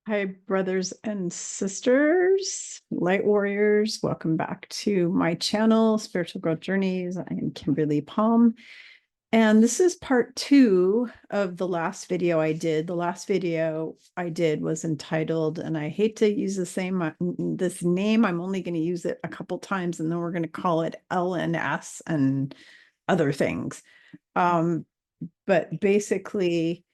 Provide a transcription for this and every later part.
Hi, brothers and sisters, light warriors. Welcome back to my channel, Spiritual Growth Journeys. I am Kimberly Palm. And this is part 2 of the last video I did. The last video I did was entitled, and I hate to use this name, I'm only going to use it a couple times, and then we're going to call it LNS and other things. But basically,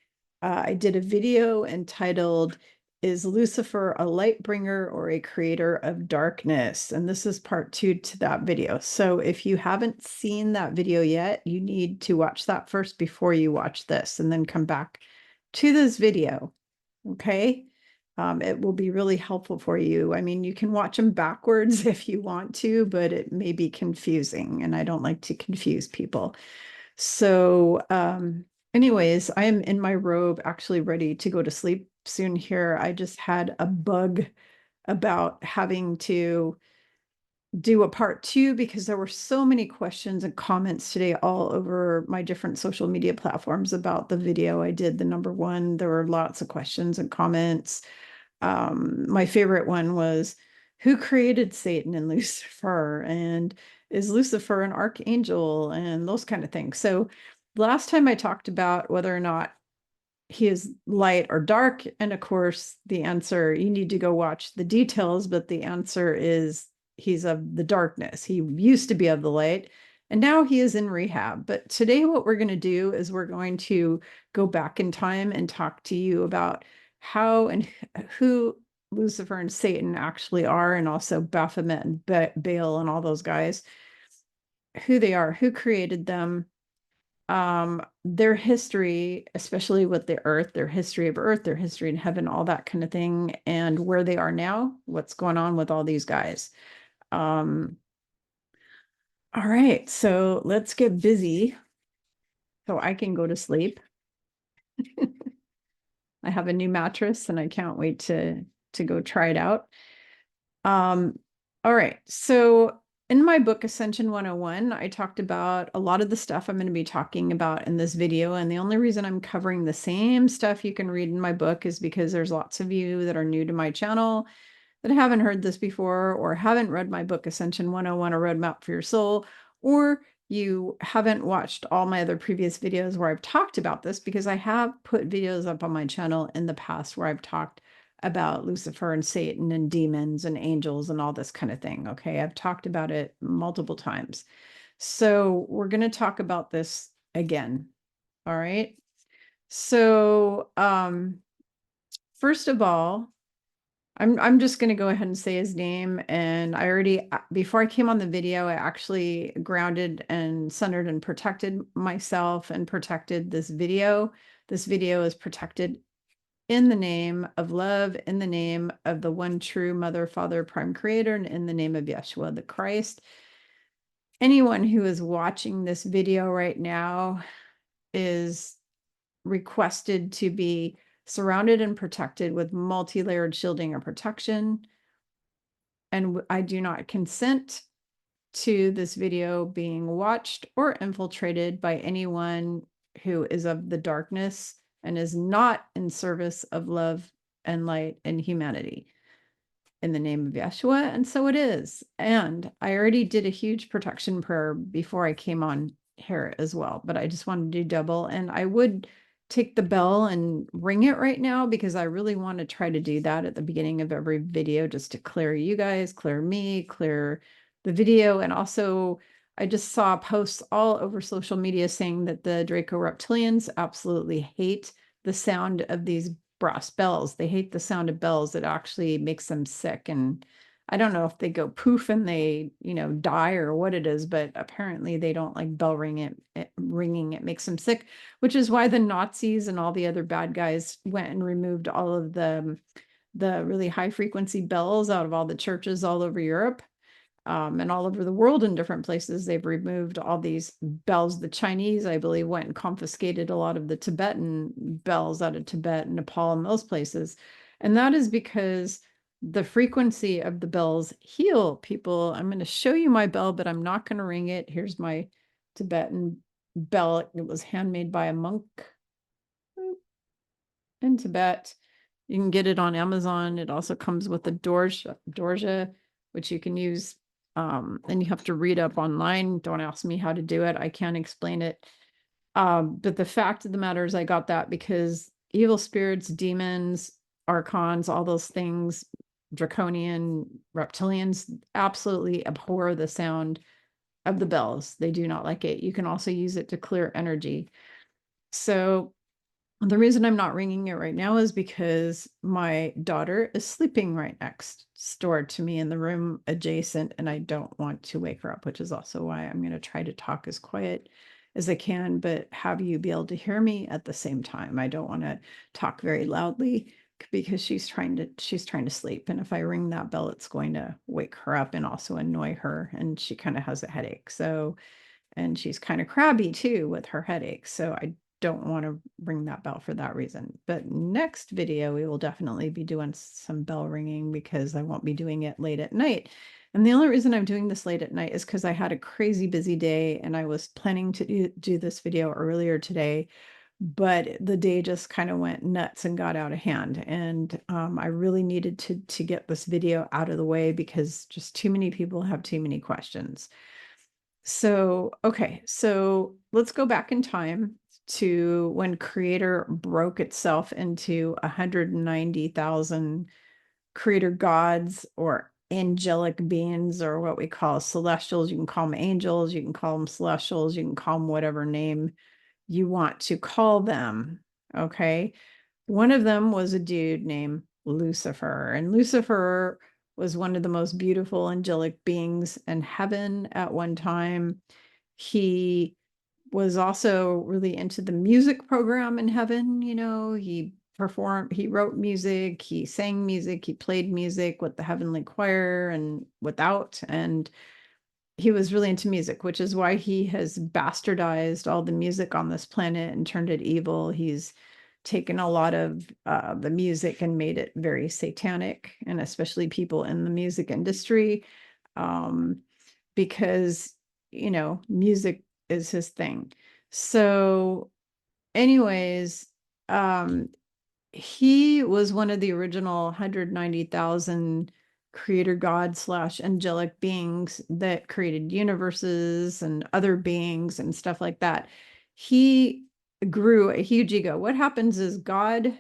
I did a video entitled, "Is Lucifer a light bringer or a creator of darkness?" And this is part 2 to that video. So if you haven't seen that video yet, you need to watch that first before you watch this, and then come back to this video. Okay. It will be really helpful for you. I mean, you can watch them backwards if you want to, but it may be confusing, and I don't like to confuse people. So, anyways, I am in my robe, actually ready to go to sleep soon here. I just had a bug about having to do a part 2 because there were so many questions and comments today all over my different social media platforms about the video I did, the number 1. There were lots of questions and comments. My favorite one was, who created Satan and Lucifer? And is Lucifer an archangel? And those kind of things. So last time I talked about whether or not he is light or dark. And of course, the answer, you need to go watch the details, but the answer is he's of the darkness. He used to be of the light, and now he is in rehab. But today, what we're going to do is we're going to go back in time and talk to you about how and who Lucifer and Satan actually are, and also Baphomet and Baal and all those guys, who they are, who created them, their history, especially with the earth, their history of earth, their history in heaven, all that kind of thing, and where they are now, what's going on with all these guys. All right, so let's get busy so I can go to sleep. I have a new mattress and I can't wait to go try it out. All right, so in my book, Ascension 101, I talked about a lot of the stuff I'm going to be talking about in this video. And the only reason I'm covering the same stuff you can read in my book is because there's lots of you that are new to my channel that haven't heard this before, or haven't read my book, Ascension 101, a Roadmap for Your Soul, or you haven't watched all my other previous videos where I've talked about this, because I have put videos up on my channel in the past where I've talked about Lucifer and Satan and demons and angels and all this kind of thing. Okay, I've talked about it multiple times. So we're going to talk about this again. All right. So first of all, I'm just going to go ahead and say his name. And I already, before I came on the video, I actually grounded and centered and protected myself and protected this video. This video is protected in the name of love, in the name of the one true Mother, Father, Prime Creator, and in the name of Yeshua the Christ. Anyone who is watching this video right now is requested to be surrounded and protected with multi-layered shielding or protection. And I do not consent to this video being watched or infiltrated by anyone who is of the darkness and is not in service of love and light and humanity. In the name of Yeshua, and so it is. And I already did a huge protection prayer before I came on here as well, but I just wanted to do double. And I would take the bell and ring it right now, because I really want to try to do that at the beginning of every video, just to clear you guys, clear me, clear the video. And also, I just saw posts all over social media saying that the Draco reptilians absolutely hate the sound of these brass bells. They hate the sound of bells. It actually makes them sick. And I don't know if they go poof and they, die or what it is, but apparently they don't like bell ringing. It makes them sick, which is why the Nazis and all the other bad guys went and removed all of the really high frequency bells out of all the churches all over Europe. And all over the world in different places, they've removed all these bells. The Chinese, I believe, went and confiscated a lot of the Tibetan bells out of Tibet and Nepal and those places. And that is because the frequency of the bells heal people. I'm going to show you my bell, but I'm not going to ring it. Here's my Tibetan bell. It was handmade by a monk in Tibet. You can get it on Amazon. It also comes with a Dorja, which you can use. And you have to read up online. Don't ask me how to do it. I can't explain it. But the fact of the matter is I got that because evil spirits, demons, archons, all those things, draconian reptilians absolutely abhor the sound of the bells. They do not like it. You can also use it to clear energy. So the reason I'm not ringing it right now is because my daughter is sleeping right next door to me in the room adjacent, and I don't want to wake her up, which is also why I'm going to try to talk as quiet as I can, but have you be able to hear me at the same time. I don't want to talk very loudly because she's trying to sleep. And if I ring that bell, it's going to wake her up and also annoy her. And she kind of has a headache. So, and she's kind of crabby too with her headache. So I don't want to ring that bell for that reason. But next video, we will definitely be doing some bell ringing because I won't be doing it late at night. And the only reason I'm doing this late at night is because I had a crazy busy day and I was planning to do this video earlier today, but the day just kind of went nuts and got out of hand. And I really needed to get this video out of the way because just too many people have too many questions. So, okay, so let's go back in time to when Creator broke itself into 190,000 creator gods or angelic beings, or what we call celestials. You can call them angels, you can call them celestials, you can call them whatever name you want to call them. Okay. One of them was a dude named Lucifer, and Lucifer was one of the most beautiful angelic beings in heaven at one time. He was also really into the music program in heaven. You know, he wrote music, he sang music, he played music with the heavenly choir and without, and he was really into music, which is why he has bastardized all the music on this planet and turned it evil. He's taken a lot of the music and made it very satanic, and especially people in the music industry, because, you know, music is his thing. So anyways, he was one of the original 190,000 creator god slash angelic beings that created universes and other beings and stuff like that. He grew a huge ego. What happens is God,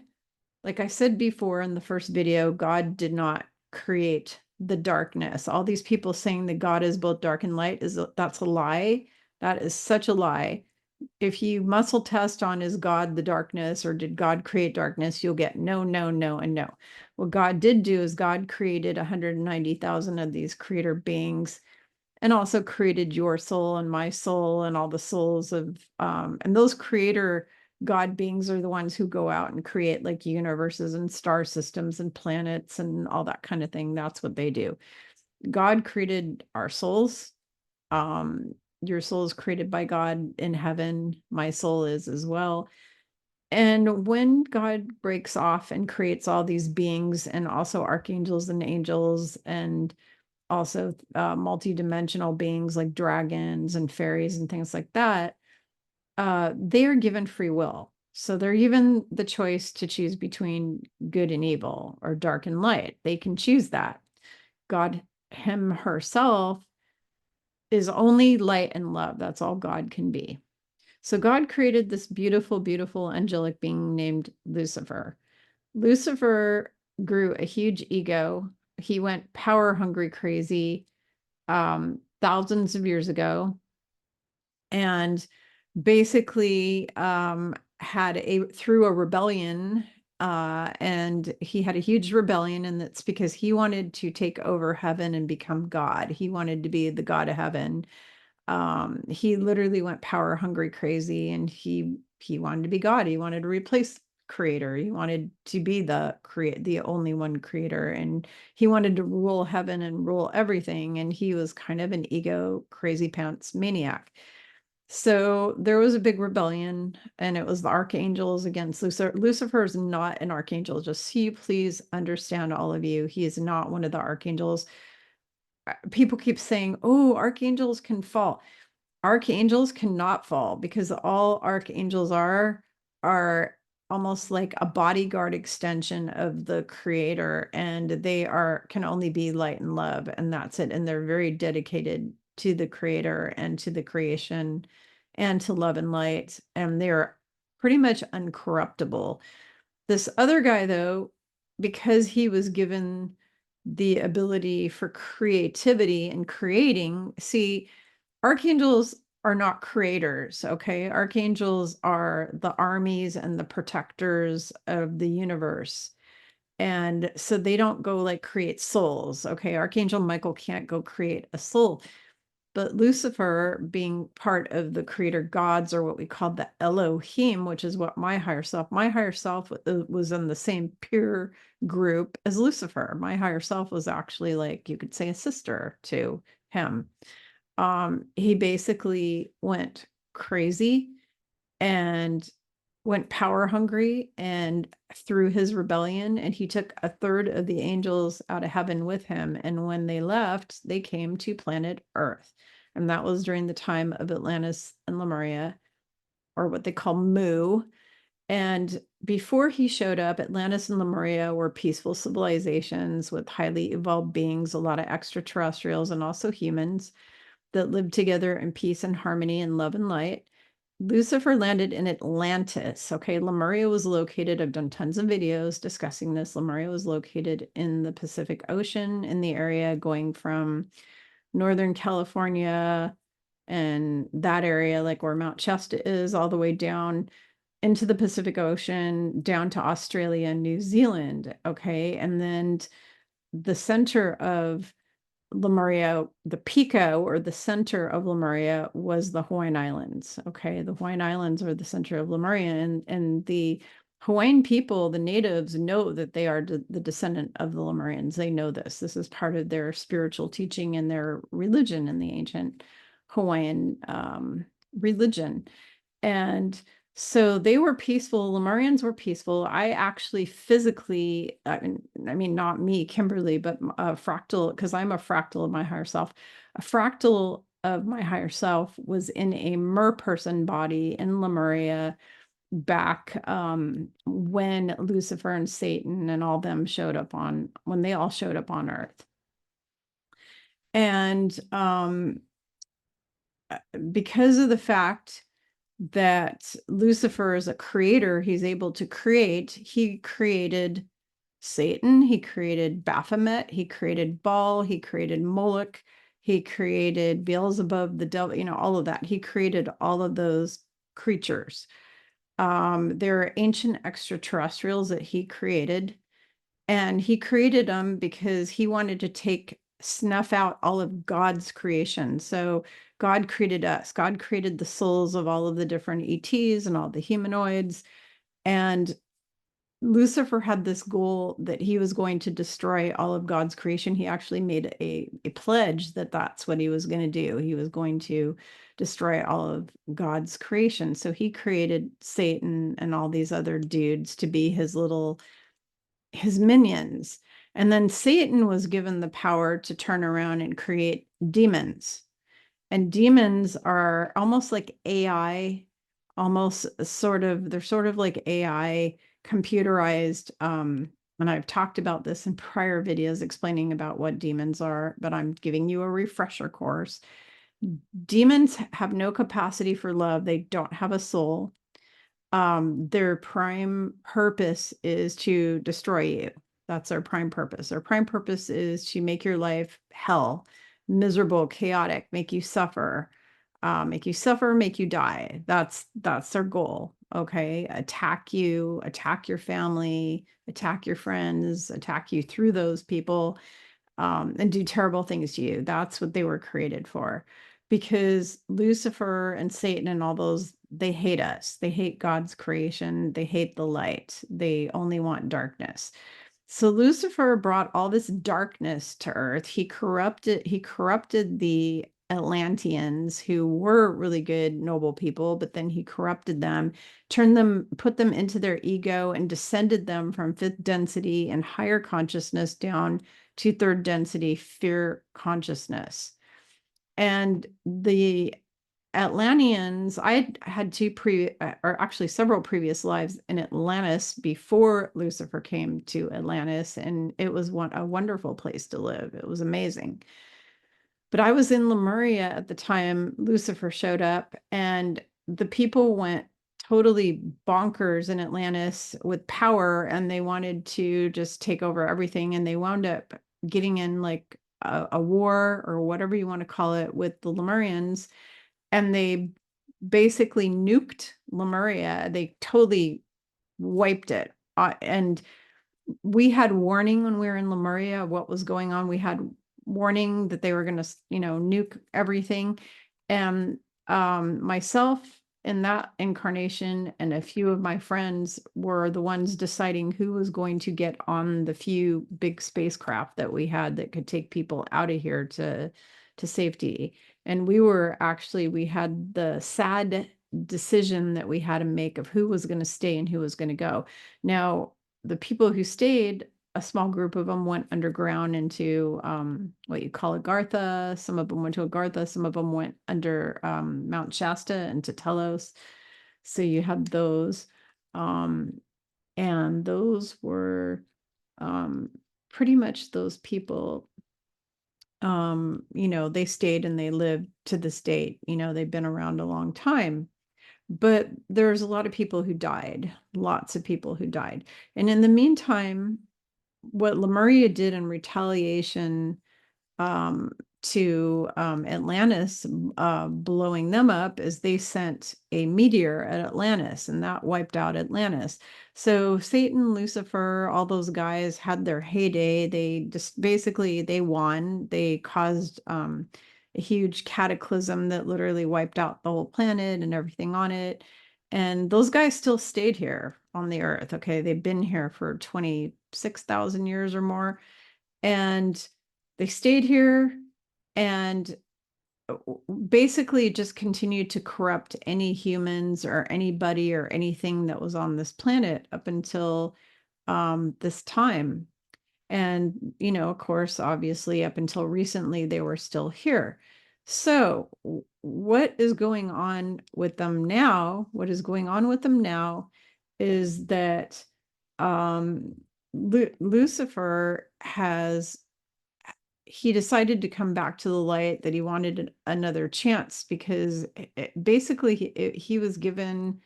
like I said before in the first video, God did not create the darkness. All these people saying that God is both dark and light, that's a lie. That is such a lie. If you muscle test on is God the darkness or did God create darkness, you'll get no, no, no, and no. What God did do is God created 190,000 of these creator beings, and also created your soul and my soul and all the souls of, and those creator God beings are the ones who go out and create like universes and star systems and planets and all that kind of thing. That's what they do. God created our souls. Your soul is created by God in heaven. My soul is as well. And when God breaks off and creates all these beings and also archangels and angels and also multidimensional beings like dragons and fairies and things like that, they are given free will. So they're given the choice to choose between good and evil or dark and light. They can choose that. God, him, herself, is only light and love. That's all God can be. So God created this beautiful, beautiful angelic being named Lucifer. Lucifer grew a huge ego. He went power hungry crazy thousands of years ago, and basically through a rebellion, and he had a huge rebellion, and that's because he wanted to take over heaven and become God. He wanted to be the God of heaven. He literally went power hungry crazy, and he wanted to be God. He wanted to replace creator. He wanted to be the only one creator, and he wanted to rule heaven and rule everything, and he was kind of an ego crazy pants maniac. So there was a big rebellion, and it was the archangels against Lucifer. Lucifer is not an archangel. Just so you please understand, all of you, he is not one of the archangels. People keep saying, oh, archangels can fall. Archangels cannot fall, because all archangels are almost like a bodyguard extension of the creator, and they can only be light and love, and that's it. And they're very dedicated to the creator and to the creation and to love and light, and they're pretty much uncorruptible. This other guy, though, because he was given the ability for creativity and creating, see, archangels are not creators, okay? Archangels are the armies and the protectors of the universe. And so they don't go like create souls, okay? Archangel Michael can't go create a soul. But Lucifer, being part of the creator gods, or what we call the Elohim, which is what my higher self was in the same peer group as Lucifer. My higher self was actually, like, you could say, a sister to him. He basically went crazy and went power hungry, and through his rebellion, and he took a third of the angels out of heaven with him. And when they left, they came to planet Earth. And that was during the time of Atlantis and Lemuria, or what they call Mu. And before he showed up, Atlantis and Lemuria were peaceful civilizations with highly evolved beings, a lot of extraterrestrials and also humans that lived together in peace and harmony and love and light. Lucifer landed in Atlantis. Okay, Lemuria was located, I've done tons of videos discussing this. Lemuria was located in the Pacific Ocean, in the area going from Northern California and that area, like where Mount Shasta is, all the way down into the Pacific Ocean, down to Australia and New Zealand. Okay, and then the center of Lemuria, the Pico, or the center of Lemuria, was the Hawaiian Islands. Okay, the Hawaiian Islands are the center of Lemuria, and the Hawaiian people, the natives, know that they are the descendant of the Lemurians. They know this. This is part of their spiritual teaching and their religion in the ancient Hawaiian religion. And so they were peaceful. Lemurians were peaceful. I actually physically, I mean, not me, Kimberly, but a fractal, because I'm a fractal of my higher self. A fractal of my higher self was in a mer-person body in Lemuria back when Lucifer and Satan and all them showed up when they all showed up on Earth. And because of the fact that Lucifer is a creator, he's able to create. He created Satan, he created Baphomet, he created Baal, he created Moloch, he created Beelzebub, the devil, all of that. He created all of those creatures. There are ancient extraterrestrials that he created, and he created them because he wanted to snuff out all of God's creation. So God created us. God created the souls of all of the different ETs and all the humanoids. And Lucifer had this goal that he was going to destroy all of God's creation. He actually made a pledge that that's what he was going to do. He was going to destroy all of God's creation. So he created Satan and all these other dudes to be his minions. And then Satan was given the power to turn around and create demons. And demons are almost like AI, they're sort of like AI computerized. And I've talked about this in prior videos explaining about what demons are, but I'm giving you a refresher course. Demons have no capacity for love. They don't have a soul. Their prime purpose is to destroy you. That's their prime purpose. Their prime purpose is to make your life hell, miserable, chaotic, make you suffer, make you die. That's their goal. Okay. Attack you, attack your family, attack your friends, attack you through those people, and do terrible things to you. That's what they were created for. Because Lucifer and Satan and all those, they hate us. They hate God's creation. They hate the light. They only want darkness. So Lucifer brought all this darkness to Earth. He corrupted the Atlanteans, who were really good, noble people, but then he corrupted them, put them into their ego, and descended them from fifth density and higher consciousness down to third density fear consciousness. And the Atlanteans, I had or actually several previous lives in Atlantis before Lucifer came to Atlantis, and it was a wonderful place to live. It was amazing. But I was in Lemuria at the time Lucifer showed up, and the people went totally bonkers in Atlantis with power, and they wanted to just take over everything, and they wound up getting in like a war or whatever you want to call it with the Lemurians, and they basically nuked Lemuria. They totally wiped it. And we had warning when we were in Lemuria of what was going on. We had warning that they were going to, nuke everything. And myself in that incarnation and a few of my friends were the ones deciding who was going to get on the few big spacecraft that we had that could take people out of here to safety. And we had the sad decision that we had to make of who was going to stay and who was going to go. Now, the people who stayed, a small group of them went underground into what you call Agartha. Some of them went to Agartha. Some of them went under Mount Shasta and to Telos. So you had those. And those were pretty much those people. They stayed and they lived to this date. They've been around a long time. But there's a lot of people who died, lots of people who died. And in the meantime, what Lemuria did in retaliation to Atlantis, blowing them up, is they sent a meteor at Atlantis, and that wiped out Atlantis. So Satan, Lucifer, all those guys had their heyday. They just basically, they won. They caused a huge cataclysm that literally wiped out the whole planet and everything on it. And those guys still stayed here on the earth. Okay. They've been here for 26,000 years or more. And they stayed here and basically just continued to corrupt any humans or anybody or anything that was on this planet up until this time. And, of course, obviously, up until recently, they were still here. So what is going on with them now? What is going on with them now is that Lucifer he decided to come back to the light, that he wanted another chance, because basically he was given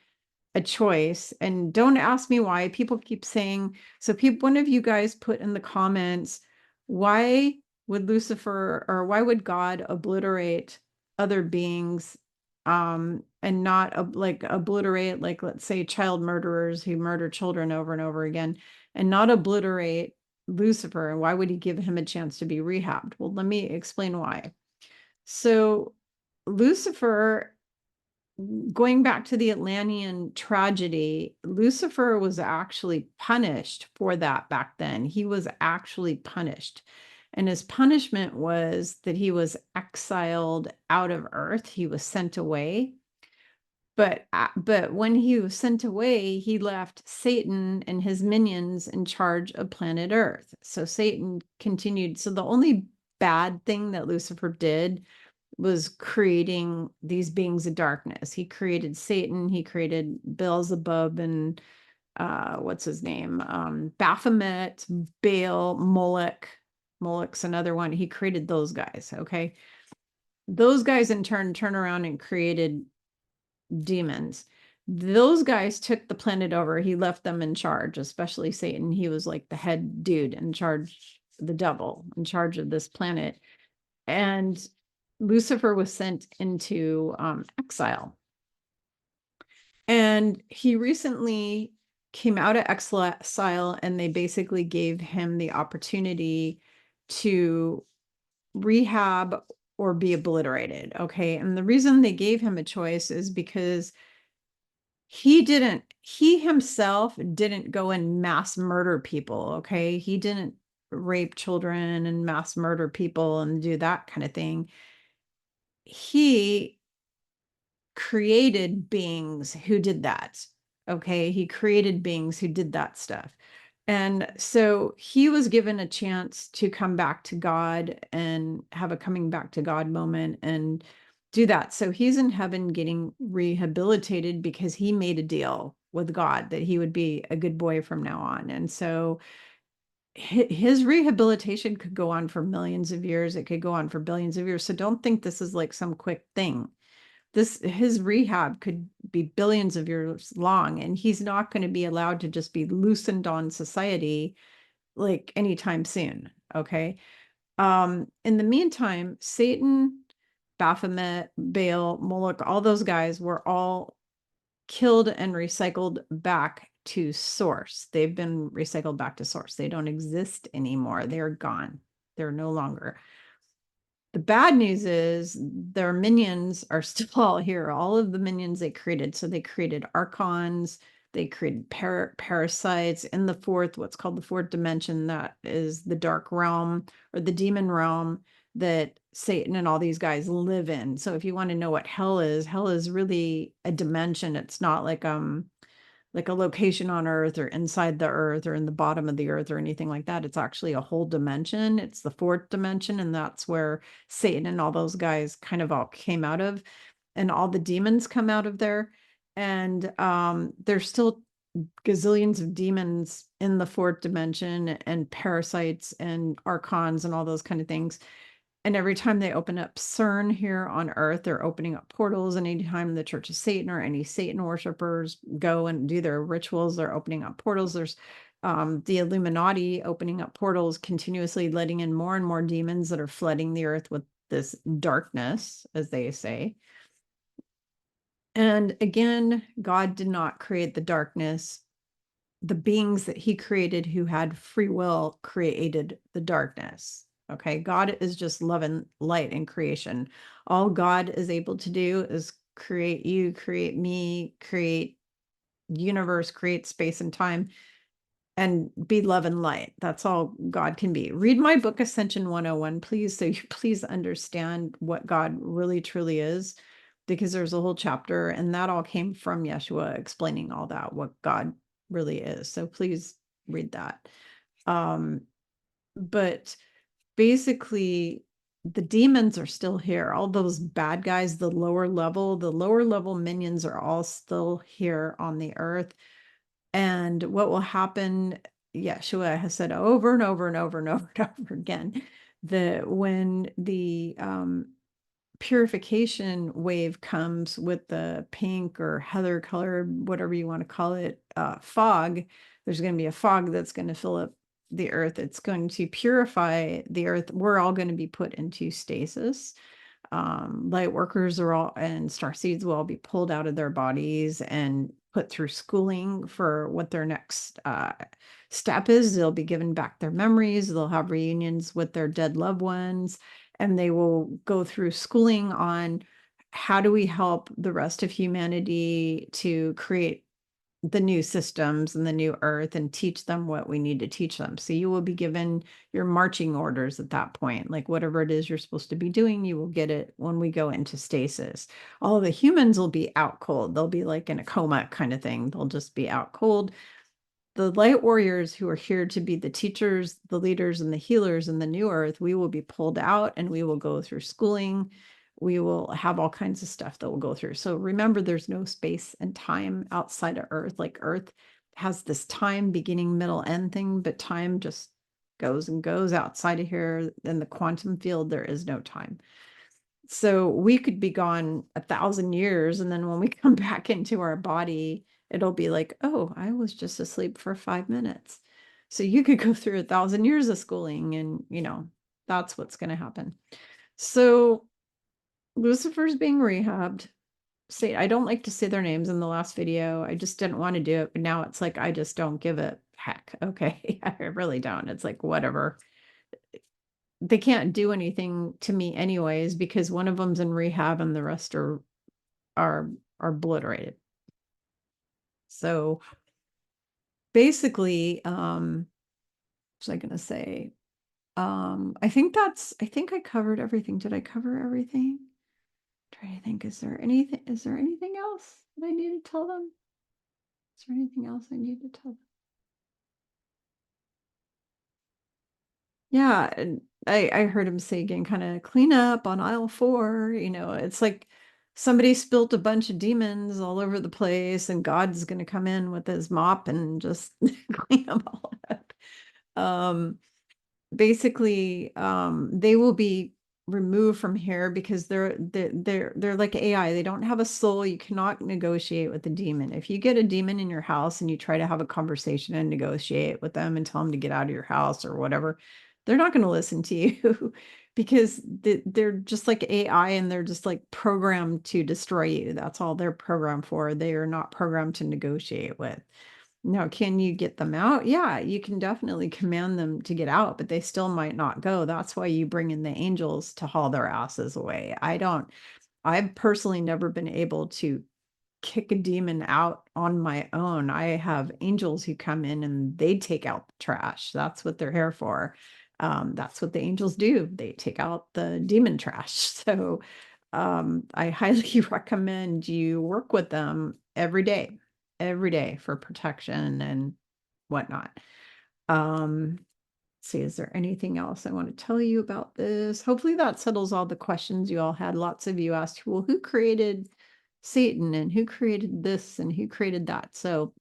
a choice. And don't ask me why. People keep saying, so one of you guys put in the comments, why would Lucifer, or why would God obliterate other beings and not obliterate, like, let's say, child murderers who murder children over and over again, and not obliterate Lucifer? And why would he give him a chance to be rehabbed? Well, let me explain why. So Lucifer, going back to the Atlantean tragedy, Lucifer was actually punished for that back then. He was actually punished. And his punishment was that he was exiled out of Earth. He was sent away. But when he was sent away, he left Satan and his minions in charge of planet Earth. So Satan continued. So the only bad thing that Lucifer did was creating these beings of darkness. He created Satan, he created Beelzebub, and what's his name? Baphomet, Baal, Moloch. Moloch's another one. He created those guys, okay? Those guys in turn around and created demons. Those guys took the planet over. He left them in charge, especially Satan. He was like the head dude in charge, the devil in charge of this planet. And Lucifer was sent into exile. And he recently came out of exile, and they basically gave him the opportunity to rehab or be obliterated. Okay. And the reason they gave him a choice is because he himself didn't go and mass murder people. Okay. He didn't rape children and mass murder people and do that kind of thing. He created beings who did that. Okay. He created beings who did that stuff. And so he was given a chance to come back to God and have a coming back to God moment. And do that. So he's in heaven getting rehabilitated because he made a deal with God that he would be a good boy from now on. And so his rehabilitation could go on for millions of years. It could go on for billions of years. So don't think this is like some quick thing. His rehab could be billions of years long, and he's not going to be allowed to just be loosened on society like anytime soon. Okay. In the meantime, Satan, Baphomet, Baal, Moloch, all those guys were all killed and recycled back to source. They've been recycled back to source. They don't exist anymore. They're gone. They're no longer. The bad news is their minions are still all here. All of the minions they created. So they created archons. They created parasites in the what's called the fourth dimension. That is the dark realm or the demon realm that Satan and all these guys live in. So if you want to know what hell is really a dimension. It's not like a location on earth or inside the earth or in the bottom of the earth or anything like that. It's actually a whole dimension. It's the fourth dimension. And that's where Satan and all those guys kind of all came out of, and all the demons come out of there. And there's still gazillions of demons in the fourth dimension and parasites and archons and all those kind of things. And every time they open up CERN here on Earth, they're opening up portals. And anytime the Church of Satan or any Satan worshipers go and do their rituals, they're opening up portals. There's the Illuminati opening up portals, continuously letting in more and more demons that are flooding the Earth with this darkness, as they say. And again, God did not create the darkness. The beings that he created who had free will created the darkness. Okay, God is just love and light in creation. All God is able to do is create you, create me, create universe, create space and time, and be love and light. That's all God can be. Read my book, Ascension 101, please, so you please understand what God really truly is, because there's a whole chapter, and that all came from Yeshua explaining all that, what God really is. So please read that. But basically, the demons are still here. All those bad guys, the lower level minions are all still here on the earth. And what will happen, Yeshua has said over and over and over and over and over again, that when the purification wave comes with the pink or heather color, whatever you want to call it, fog, there's going to be a fog that's going to fill up the earth. It's going to purify the earth. We're all going to be put into stasis. Light workers are all, and star seeds will all be pulled out of their bodies and put through schooling for what their next step is. They'll be given back their memories. They'll have reunions with their dead loved ones, and they will go through schooling on how do we help the rest of humanity to create the new systems and the new earth and teach them what we need to teach them. So you will be given your marching orders at that point, like whatever it is you're supposed to be doing, you will get it when we go into stasis. All the humans will be out cold. They'll be like in a coma kind of thing. They'll just be out cold. The light warriors who are here to be the teachers, the leaders, and the healers in the new earth, we will be pulled out and we will go through schooling. We will have all kinds of stuff that we'll go through. So remember, there's no space and time outside of Earth. Like Earth has this time, beginning, middle, end thing, but time just goes and goes. Outside of here in the quantum field, there is no time. So we could be gone 1,000 years, and then when we come back into our body, it'll be like, oh, I was just asleep for 5 minutes. So you could go through 1,000 years of schooling, and that's what's going to happen. So Lucifer's being rehabbed. Say, I don't like to say their names in the last video. I just didn't want to do it, but now it's like I just don't give a heck. Okay, I really don't. It's like whatever. They can't do anything to me anyways, because one of them's in rehab and the rest are obliterated. So basically, what was I gonna say? I think I covered everything. Did I cover everything? Trying to think, is there anything else that I need to tell them? Is there anything else I need to tell them? Yeah, and I heard him say again, kind of clean up on aisle 4. It's like somebody spilt a bunch of demons all over the place, and God's going to come in with his mop and just clean them all up. Um, Basically, they will be removed from here because they're like AI. They don't have a soul. You cannot negotiate with a demon. If you get a demon in your house and you try to have a conversation and negotiate with them and tell them to get out of your house or whatever, they're not going to listen to you because they're just like AI, and they're just like programmed to destroy you. That's all they're programmed for. They are not programmed to negotiate with. Now, can you get them out? Yeah, you can definitely command them to get out, but they still might not go. That's why you bring in the angels to haul their asses away. I've personally never been able to kick a demon out on my own. I have angels who come in and they take out the trash. That's what they're here for. That's what the angels do. They take out the demon trash. So I highly recommend you work with them every day for protection and whatnot. See, is there anything else I want to tell you about this? Hopefully that settles all the questions you all had. Lots of you asked, well, who created Satan and who created this and who created that? So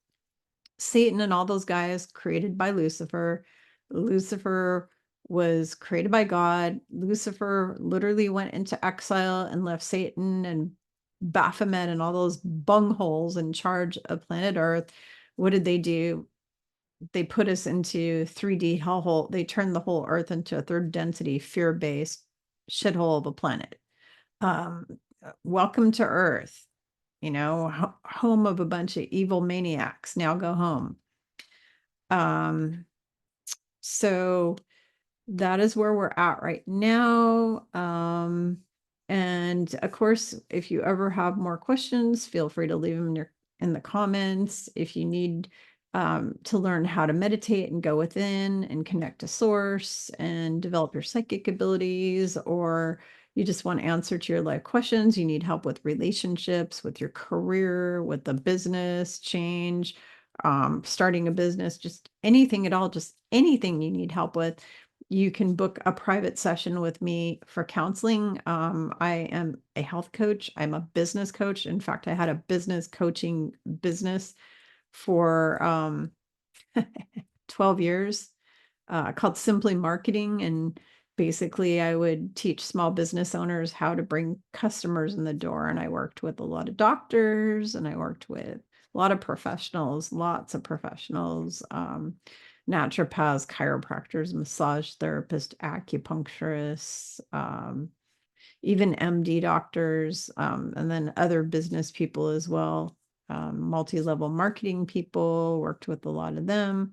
Satan and all those guys created by Lucifer. Lucifer was created by God. Lucifer literally went into exile and left Satan and Baphomet and all those bungholes in charge of planet Earth. What did they do? They put us into 3D hellhole. They turned the whole Earth into a third density, fear-based shithole of a planet. Um, Welcome to Earth, home of a bunch of evil maniacs. Now go home. So that is where we're at right now. And of course, if you ever have more questions, feel free to leave them in the comments. If you need to learn how to meditate and go within and connect to source and develop your psychic abilities, or you just want answer to your life questions, you need help with relationships, with your career, with the business change, starting a business, just anything at all, just anything you need help with, you can book a private session with me for counseling. I am a health coach. I'm a business coach. In fact, I had a business coaching business for 12 years called Simply Marketing. And basically, I would teach small business owners how to bring customers in the door. And I worked with a lot of doctors, and I worked with a lot of professionals, lots of professionals, naturopaths, chiropractors, massage therapists, acupuncturists, even MD doctors, and then other business people as well. Multi-level marketing people, worked with a lot of them.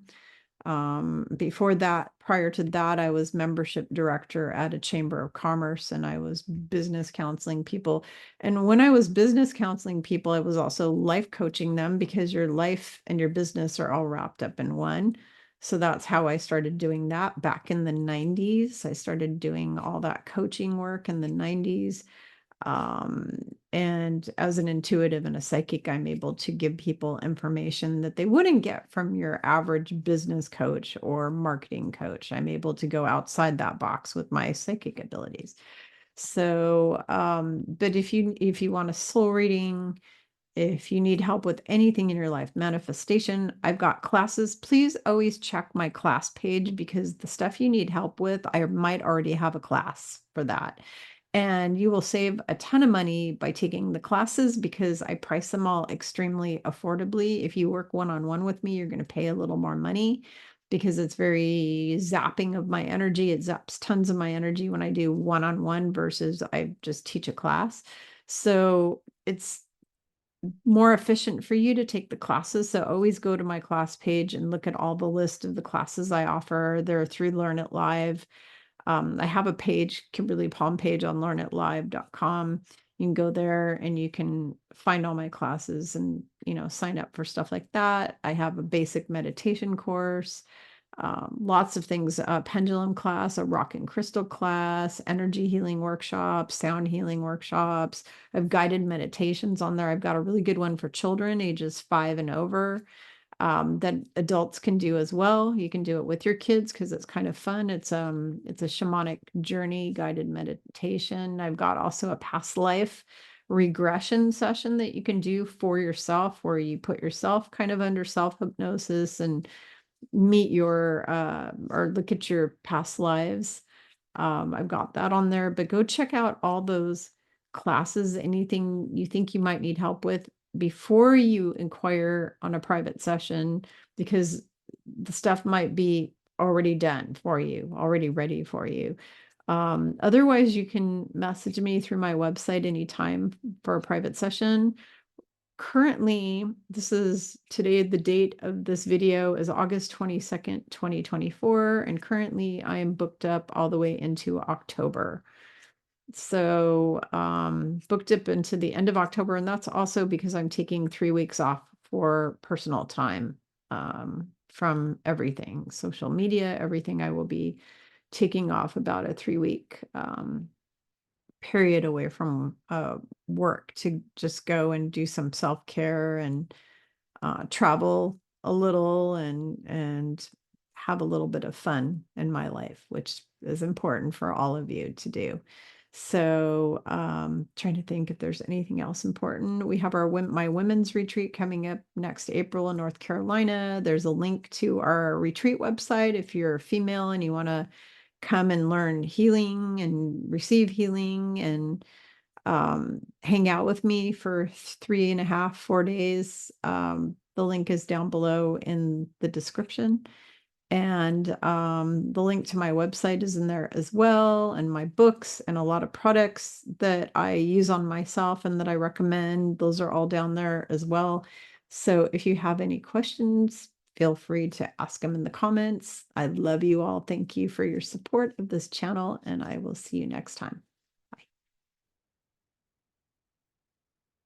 Before that, prior to that, I was membership director at a chamber of commerce, and I was business counseling people. And when I was business counseling people, I was also life coaching them, because your life and your business are all wrapped up in one. So that's how I started doing that back in the 90s. I started doing all that coaching work in the 90s. And as an intuitive and a psychic, I'm able to give people information that they wouldn't get from your average business coach or marketing coach. I'm able to go outside that box with my psychic abilities. So, but if you want a soul reading, if you need help with anything in your life, manifestation, I've got classes. Please always check my class page, because the stuff you need help with, I might already have a class for that. And you will save a ton of money by taking the classes, because I price them all extremely affordably. If you work one-on-one with me, you're going to pay a little more money, because it's very zapping of my energy. It zaps tons of my energy when I do one-on-one versus I just teach a class. So it's more efficient for you to take the classes. So always go to my class page and look at all the list of the classes I offer. They're through Learn It Live. I have a page, Kimberly Palm page on learnitlive.com. You can go there and you can find all my classes and, sign up for stuff like that. I have a basic meditation course, lots of things, a pendulum class, a rock and crystal class, energy healing workshops, sound healing workshops. I have guided meditations on there. I've got a really good one for children ages 5 and over. that adults can do as well. You can do it with your kids because it's kind of fun. It's a shamanic journey guided meditation. I've got also a past life regression session that you can do for yourself, where you put yourself kind of under self hypnosis and meet your or look at your past lives. I've got that on there, but go check out all those classes, anything you think you might need help with before you inquire on a private session, because the stuff might be already done for you, already ready for you. Otherwise, you can message me through my website anytime for a private session. Currently, this is today, the date of this video is August 22nd, 2024, and currently I am booked up all the way into October. So booked up into the end of October, and that's also because I'm taking 3 weeks off for personal time from everything, social media, everything. I will be taking off about a 3-week period away from work to just go and do some self-care and travel a little and have a little bit of fun in my life, which is important for all of you to do. So trying to think if there's anything else important. We have my women's retreat coming up next April in North Carolina. There's a link to our retreat website if you're a female and you want to come and learn healing and receive healing and hang out with me for 3.5, 4 days. The link is down below in the description. And the link to my website is in there as well, and my books and a lot of products that I use on myself and that I recommend. Those are all down there as well. So if you have any questions, feel free to ask them in the comments. I love you all. Thank you for your support of this channel, and I will see you next time.